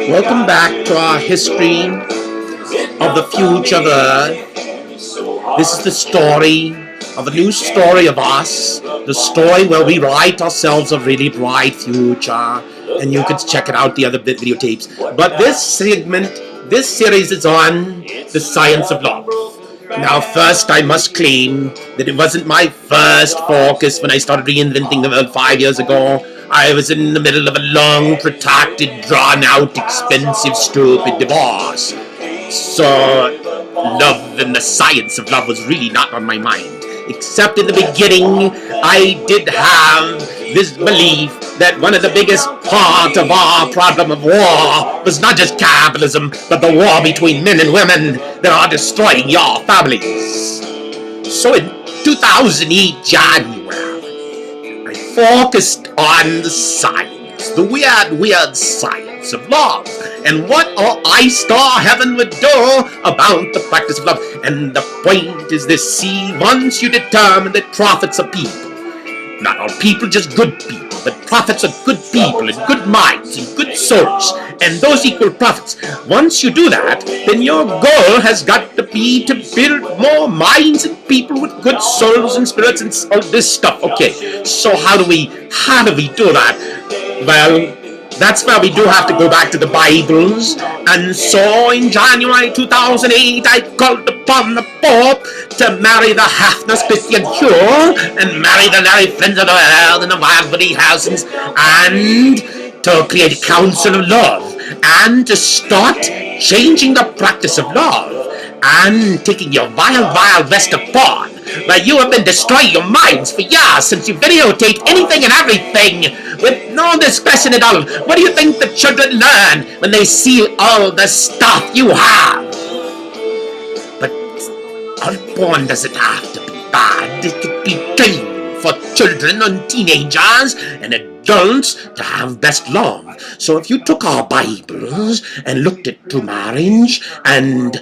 Welcome back to our history of the future of Earth. This is the story of a new story of us, the story where we write ourselves a really bright future, and you can check it out, the other videotapes. But this series is on the science of love. Now, first, I must claim that it wasn't my first focus when I started reinventing the world 5 years ago. I was in the middle of a long, protracted, drawn-out, expensive, stupid divorce. So, love and the science of love was really not on my mind. Except in the beginning, I did have this belief that one of the biggest part of our problem of war was not just capitalism, but the war between men and women that are destroying your families. So in 2008 January, I focused on the science, the weird science of love, and what I-Star Heaven would do about the practice of love. And the point is this: see, once you determine that prophets are people, not all people, just good people, but prophets are good people and good minds and good souls, and those equal prophets. Once you do that, then your goal has got to be to build more minds and people with good souls and spirits and all this stuff. Okay, so how do we do that? Well, that's where we do have to go back to the Bibles. And so in January 2008, I called upon the Pope to marry the Half-Nurse Christian Hugh and marry the Larry Friends of the World and the Wildwoody Houses, and to create a council of love and to start changing the practice of love and taking your vile West upon, where you have been destroying your minds for years since you videotaped anything and everything with no discretion at all. What do you think the children learn when they see all the stuff you have? But all porn doesn't have to be bad. It could be clean for children and teenagers and adults to have best love. So if you took our Bibles and looked at true marriage, and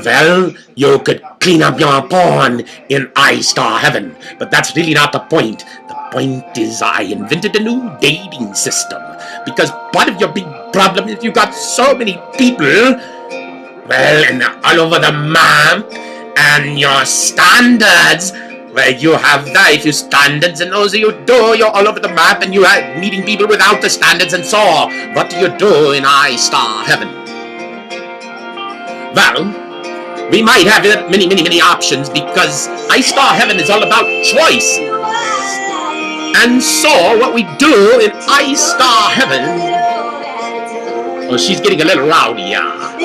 well, you could clean up your porn in I-Star Heaven. But that's really not the point. The point is I invented a new dating system. Because part of your big problem is you got so many people, well, and all over the map, and your standards, well, you have very few standards, and those you do, you're all over the map, and you are meeting people without the standards, and so what do you do in I-Star Heaven? Well, we might have many options, because I-Star Heaven is all about choice. And so what we do in I-Star Heaven, well, she's getting a little rowdy, yeah.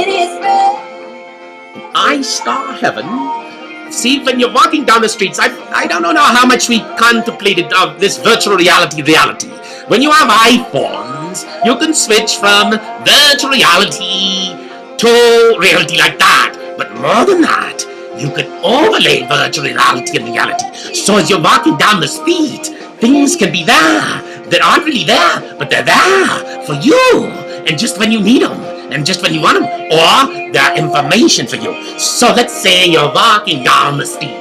I-Star Heaven, see, when you're walking down the streets, I don't know how much we contemplated of this virtual reality. When you have iPhones, you can switch from virtual reality to reality like that. But more than that, you can overlay virtual reality and reality. So as you're walking down the street, things can be there that aren't really there, but they're there for you, and just when you need them, and just when you want them, or they're information for you. So let's say you're walking down the street,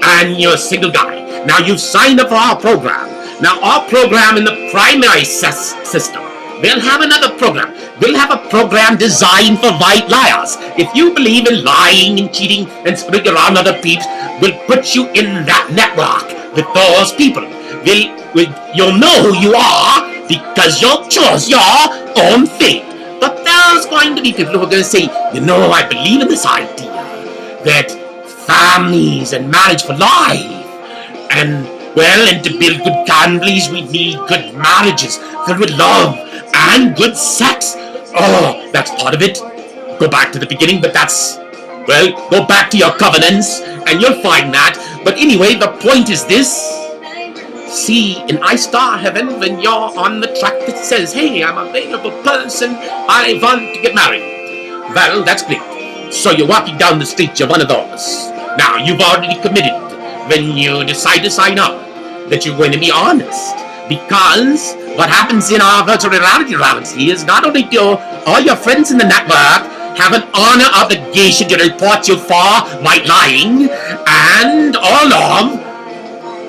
and you're a single guy. Now you've signed up for our program. Now our program in the primary system, we'll have another program. We'll have a program designed for white liars. If you believe in lying and cheating and screwing around other people, we'll put you in that network with those people. You'll know who you are because you'll choose your own fate. But there's going to be people who are going to say, you know, I believe in this idea that families and marriage for life, and well, and to build good families, we need good marriages filled with love and good sex. Oh, that's part of it. Go back to the beginning, but well, go back to your covenants, and you'll find that. But anyway, the point is this. See, in I-Star Heaven, when you're on the track that says, hey, I'm a available person, I want to get married. Well, that's great. So you're walking down the street, you're one of those. Now, you've already committed when you decide to sign up that you're going to be honest. Because what happens in our virtual reality is not only do all your friends in the network have an honor obligation to report you for white lying, and all of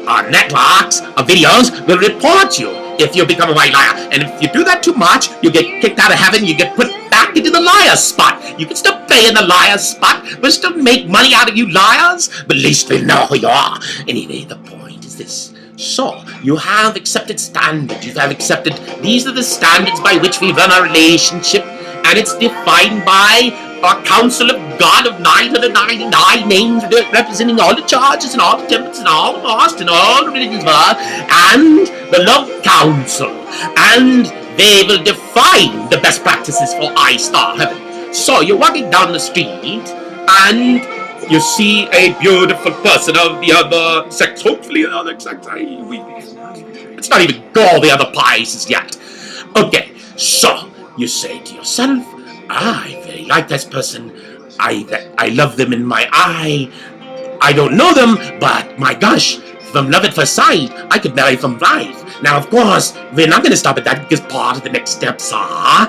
our networks of videos will report you if you become a white liar. And if you do that too much, you get kicked out of heaven, you get put back into the liar spot. You can still play in the liar spot. We'll still make money out of you liars, but at least we'll know who you are. Anyway, the point is this. So, you have accepted standards. You have accepted, these are the standards by which we run our relationship, and it's defined by a council of God of 999 names representing all the churches and all the temples and all the mosques and all the religions, and the Love Council. And they will define the best practices for I-Star Heaven. So, you're walking down the street, and you see a beautiful person of the other sex, hopefully the other sex. It's not even all the other places yet. Okay, so you say to yourself, I very like this person. I love them in my eye. I don't know them, but my gosh, from love at first sight, I could marry from life. Now, of course, we're not going to stop at that because part of the next steps are,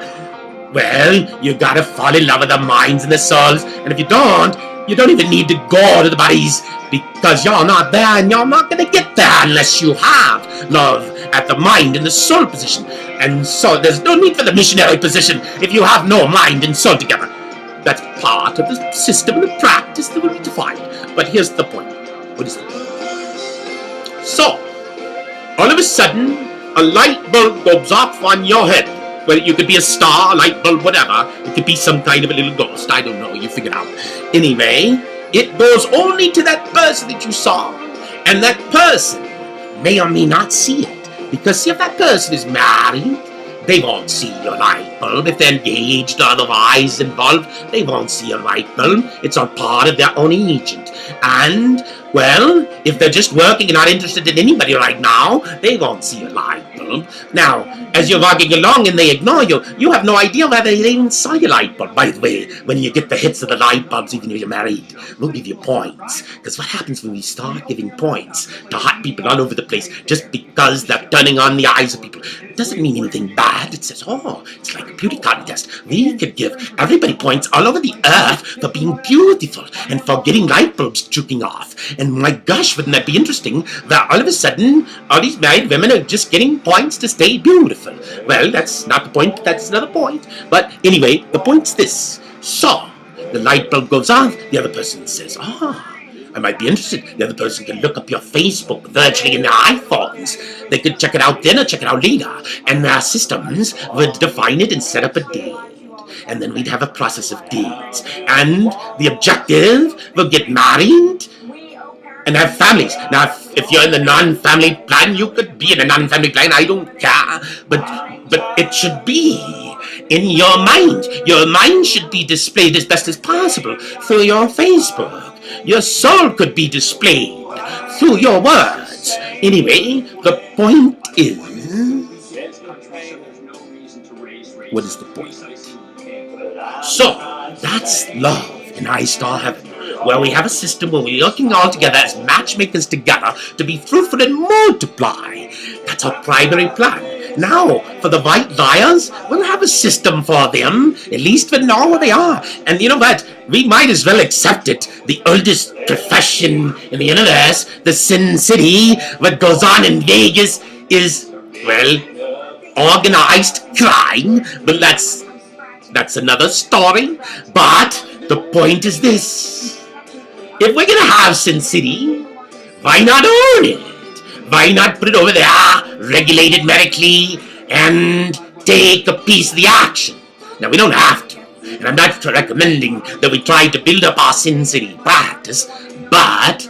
well, you gotta fall in love with the minds and the souls, and if you don't even need to go to the bodies because you're not there, and you're not going to get there unless you have love at the mind and the soul position. And so there's no need for the missionary position if you have no mind and soul together. That's part of the system and the practice that will be defined. But here's the point. What is the point? So, all of a sudden, a light bulb goes off on your head. Well, you could be a star, a light bulb, whatever. It could be some kind of a little ghost. I don't know. You figure it out. Anyway, it goes only to that person that you saw. And that person may or may not see it. Because if that person is married, they won't see your light bulb. If they're engaged or otherwise involved, they won't see your light bulb. It's all part of their own agent. And, well, if they're just working and not interested in anybody right now, they won't see your light bulb. Now, as you're walking along and they ignore you, you have no idea whether they even saw your light bulb. By the way, when you get the hits of the light bulbs, even if you're married, we'll give you points. Because what happens when we start giving points to hot people all over the place just because they're turning on the eyes of people? It doesn't mean anything bad. It says, oh, it's like a beauty contest. We could give everybody points all over the earth for being beautiful and for getting light bulbs juking off. And my gosh, wouldn't that be interesting that all of a sudden all these married women are just getting points to stay beautiful? Well, that's not the point, that's another point. But anyway, the point's this. So, the light bulb goes off, the other person says, I might be interested. The other person can look up your Facebook virtually in their iPhones. They could check it out then or check it out later. And their systems would define it and set up a date. And then we'd have a process of dates. And the objective will get married and have families. Now, if you're in the non-family plan, you could be in a non-family plan. I don't care. But it should be in your mind. Your mind should be displayed as best as possible through your Facebook. Your soul could be displayed through your words. Anyway, the point is... What is the point? So, that's love in I-Star Heaven, where we have a system where we're working all together as matchmakers together to be fruitful and multiply. That's our primary plan. Now, for the white liars, we'll have a system for them. At least we know where they are. And you know what? We might as well accept it. The oldest profession in the universe, the Sin City, what goes on in Vegas is, well, organized crime. But that's another story. But the point is this. If we're gonna have Sin City, why not own it? Why not put it over there, regulated medically, and take a piece of the action? Now, we don't have to, and I'm not recommending that we try to build up our Sin City practice, but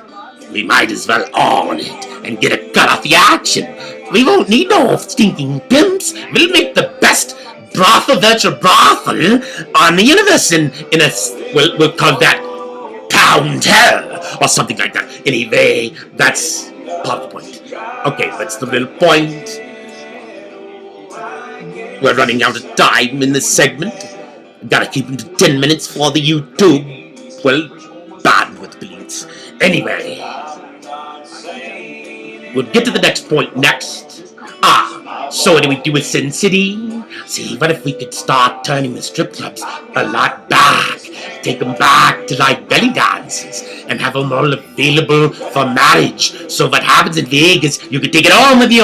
we might as well own it and get a cut off the action. We won't need no stinking pimps. We'll make the best virtual brothel on the universe, and we'll call that Pound Hell, or something like that. Anyway, that's part of the point. Okay, that's the little point. We're running out of time in this segment. Gotta keep them to 10 minutes for the YouTube. Well, bandwidth bleeds. Anyway, we'll get to the next point next. So what do we do with Sin City? See, what if we could start turning the strip clubs a lot back? Take them back to like belly dances and have them all available for marriage. So what happens in Vegas, you can take it home with you.